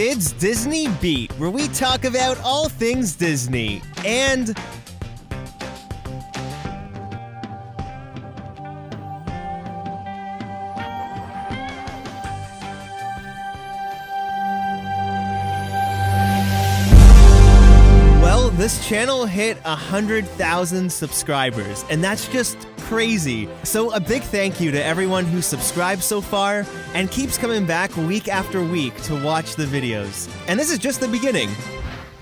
Vids Disney Beat, where we talk about all things Disney. And well, this channel hit 100,000 subscribers, and that's just crazy. So a big thank you to everyone who subscribed so far and keeps coming back week after week to watch the videos. And this is just the beginning.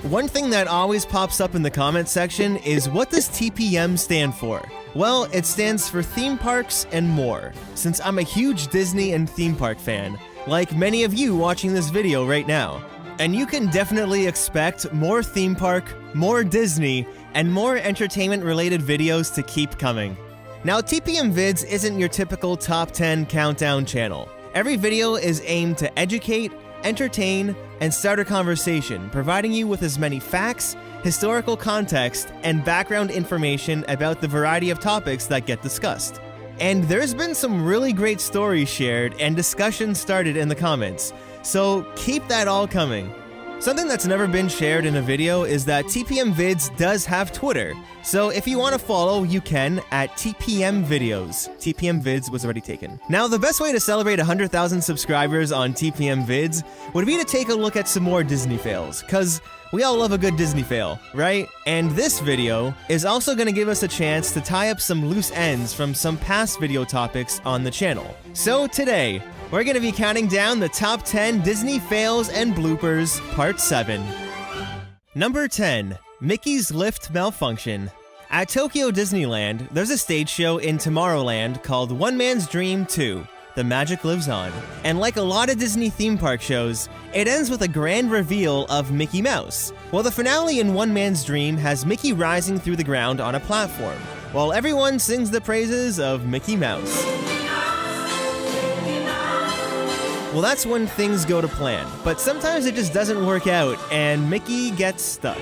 One thing that always pops up in the comment section is, what does TPM stand for? Well, it stands for Theme Parks and More, since I'm a huge Disney and theme park fan, like many of you watching this video right now. And you can definitely expect more theme park, more Disney, and more entertainment-related videos to keep coming. Now, TPM Vids isn't your typical top 10 countdown channel. Every video is aimed to educate, entertain, and start a conversation, providing you with as many facts, historical context, and background information about the variety of topics that get discussed. And there's been some really great stories shared and discussions started in the comments, so keep that all coming. Something that's never been shared in a video is that TPM Vids does have Twitter, so if you want to follow, you can at TPM Videos. TPM Vids was already taken. Now, the best way to celebrate 100,000 subscribers on TPM Vids would be to take a look at some more Disney fails, cause we all love a good Disney fail, right? And this video is also going to give us a chance to tie up some loose ends from some past video topics on the channel. So today, we're going to be counting down the top 10 Disney fails and bloopers, part 7. Number 10, Mickey's lift malfunction. At Tokyo Disneyland, there's a stage show in Tomorrowland called One Man's Dream 2, The Magic Lives On. And like a lot of Disney theme park shows, it ends with a grand reveal of Mickey Mouse. Well, the finale in One Man's Dream has Mickey rising through the ground on a platform, while everyone sings the praises of Mickey Mouse. Well, that's when things go to plan, but sometimes it just doesn't work out, and Mickey gets stuck.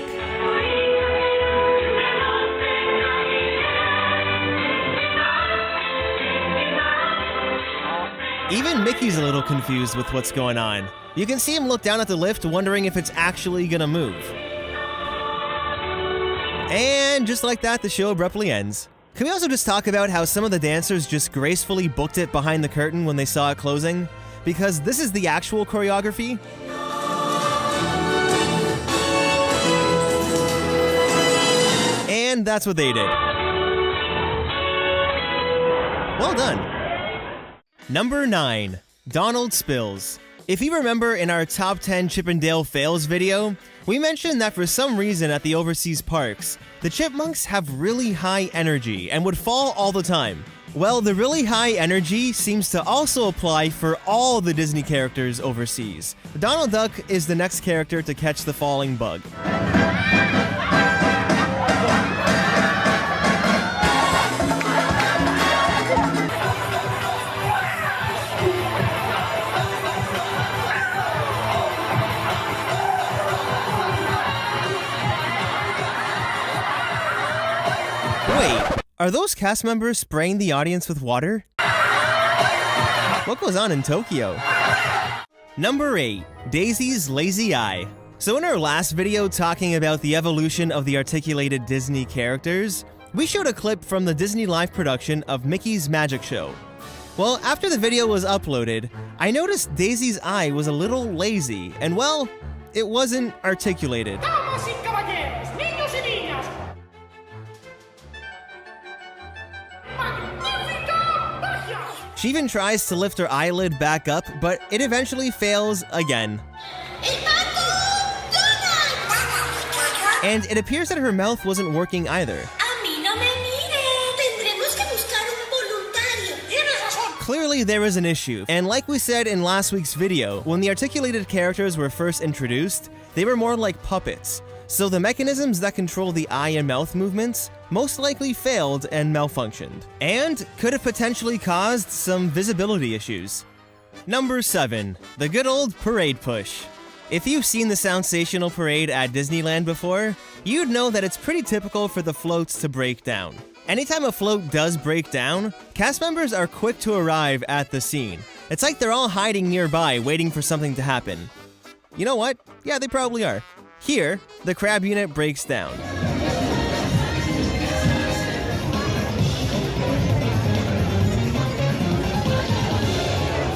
Even Mickey's a little confused with what's going on. You can see him look down at the lift, wondering if it's actually gonna move. And just like that, the show abruptly ends. Can we also just talk about how some of the dancers just gracefully booked it behind the curtain when they saw it closing? Because this is the actual choreography. And that's what they did. Well done. Number 9, Donald Spills. If you remember in our top 10 Chip 'n Dale fails video, we mentioned that for some reason at the overseas parks, the chipmunks have really high energy and would fall all the time. Well, the really high energy seems to also apply for all the Disney characters overseas. Donald Duck is the next character to catch the falling bug. Wait, are those cast members spraying the audience with water? What goes on in Tokyo? Number 8, Daisy's Lazy Eye. So in our last video talking about the evolution of the articulated Disney characters, we showed a clip from the Disney live production of Mickey's Magic Show. Well, after the video was uploaded, I noticed Daisy's eye was a little lazy, and well, it wasn't articulated. She even tries to lift her eyelid back up, but it eventually fails again. And it appears that her mouth wasn't working either. Clearly there is an issue, and like we said in last week's video, when the articulated characters were first introduced, they were more like puppets. So the mechanisms that control the eye and mouth movements most likely failed and malfunctioned, and could have potentially caused some visibility issues. Number 7, the good old parade push. If you've seen the Soundsational parade at Disneyland before, you'd know that it's pretty typical for the floats to break down. Anytime a float does break down, cast members are quick to arrive at the scene. It's like they're all hiding nearby waiting for something to happen. You know what? Yeah, they probably are. Here, the crab unit breaks down.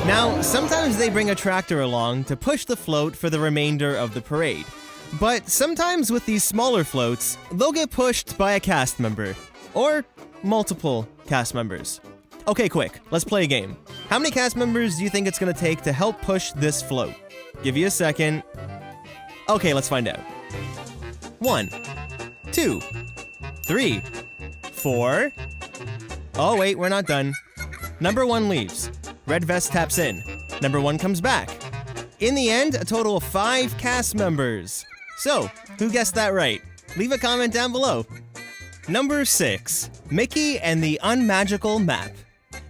Now, sometimes they bring a tractor along to push the float for the remainder of the parade. But sometimes with these smaller floats, they'll get pushed by a cast member. Or multiple cast members. Okay, quick, let's play a game. How many cast members do you think it's gonna take to help push this float? Give you a second. Okay, let's find out. 1, 2, 3, 4. Oh wait, we're not done. Number 1 leaves. Red vest taps in. Number 1 comes back. In the end, a total of 5 cast members. So, who guessed that right? Leave a comment down below. Number 6. Mickey and the Unmagical Map.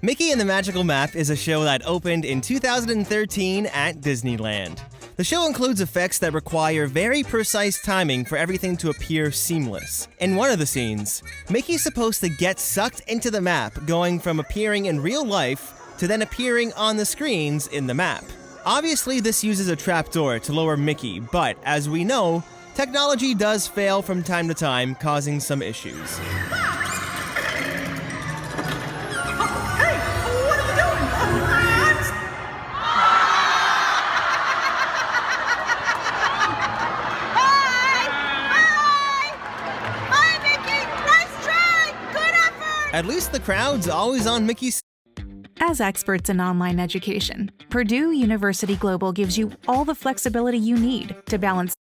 Mickey and the Magical Map is a show that opened in 2013 at Disneyland. The show includes effects that require very precise timing for everything to appear seamless. In one of the scenes, Mickey's supposed to get sucked into the map, going from appearing in real life to then appearing on the screens in the map. Obviously, this uses a trapdoor to lower Mickey, but as we know, technology does fail from time to time, causing some issues. At least the crowd's always on Mickey's. As experts in online education, Purdue University Global gives you all the flexibility you need to balance.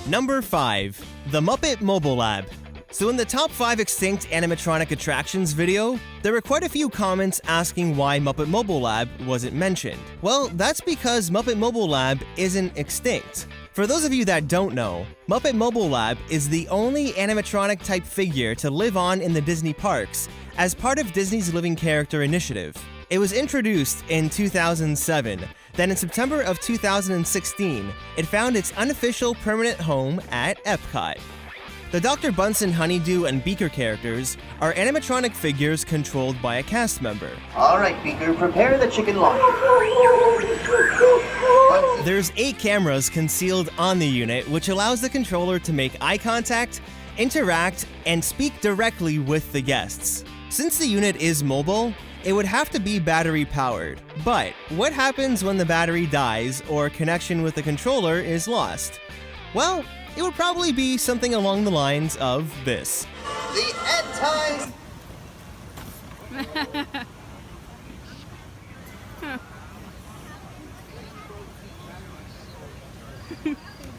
Number 5. The Muppet Mobile Lab. So in the top 5 extinct animatronic attractions video, there were quite a few comments asking why Muppet Mobile Lab wasn't mentioned. Well, that's because Muppet Mobile Lab isn't extinct. For those of you that don't know, Muppet Mobile Lab is the only animatronic-type figure to live on in the Disney parks as part of Disney's Living Character initiative. It was introduced in 2007. Then in September of 2016, it found its unofficial permanent home at Epcot. The Dr. Bunsen Honeydew and Beaker characters are animatronic figures controlled by a cast member. All right, Beaker, prepare the chicken laundry. There's 8 cameras concealed on the unit, which allows the controller to make eye contact, interact, and speak directly with the guests. Since the unit is mobile, it would have to be battery powered. But what happens when the battery dies or connection with the controller is lost? Well, it would probably be something along the lines of this. The end times.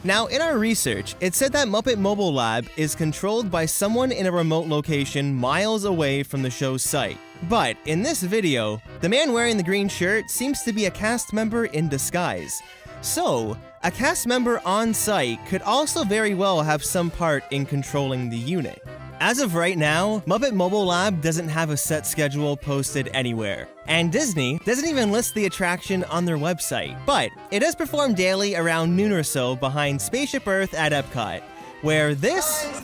Now, in our research, it said that Muppet Mobile Lab is controlled by someone in a remote location miles away from the show's site. But in this video, the man wearing the green shirt seems to be a cast member in disguise. So, a cast member on site could also very well have some part in controlling the unit. As of right now, Muppet Mobile Lab doesn't have a set schedule posted anywhere, and Disney doesn't even list the attraction on their website. But it does perform daily around noon or so behind Spaceship Earth at Epcot, where this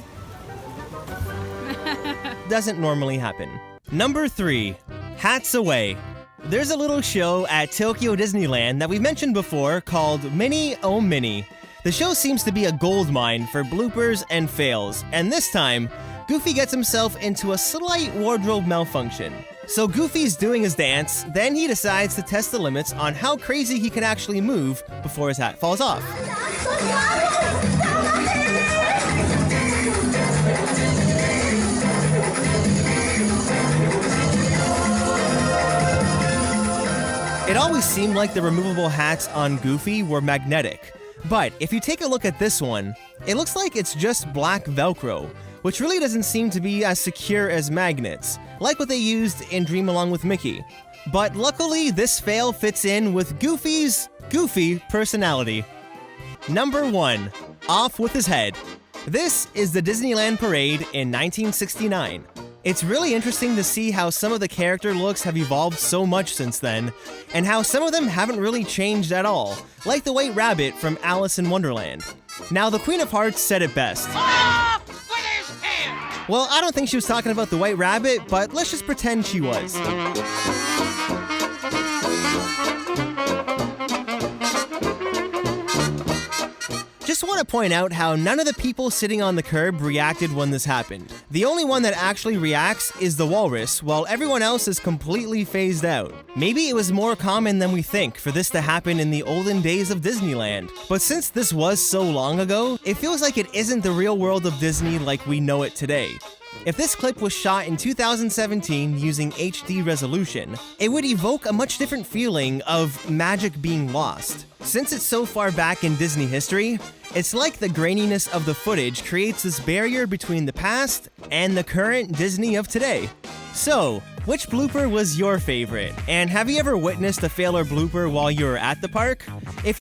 doesn't normally happen. Number 3. Hats Away. There's a little show at Tokyo Disneyland that we mentioned before called Mini Oh Mini. The show seems to be a goldmine for bloopers and fails, and this time, Goofy gets himself into a slight wardrobe malfunction. So Goofy's doing his dance, then he decides to test the limits on how crazy he can actually move before his hat falls off. It always seemed like the removable hats on Goofy were magnetic, but if you take a look at this one, it looks like it's just black Velcro, which really doesn't seem to be as secure as magnets, like what they used in Dream Along with Mickey. But luckily, this fail fits in with Goofy's goofy personality. Number 1. Off with his head. This is the Disneyland Parade in 1969. It's really interesting to see how some of the character looks have evolved so much since then, and how some of them haven't really changed at all, like the White Rabbit from Alice in Wonderland. Now, the Queen of Hearts said it best. Well, I don't think she was talking about the White Rabbit, but let's just pretend she was. just want to point out how none of the people sitting on the curb reacted when this happened. The only one that actually reacts is the walrus, while everyone else is completely phased out. Maybe it was more common than we think for this to happen in the olden days of Disneyland, but since this was so long ago, it feels like it isn't the real world of Disney like we know it today. If this clip was shot in 2017 using HD resolution, it would evoke a much different feeling of magic being lost. Since it's so far back in Disney history, it's like the graininess of the footage creates this barrier between the past and the current Disney of today. So, which blooper was your favorite? And have you ever witnessed a fail or blooper while you were at the park? If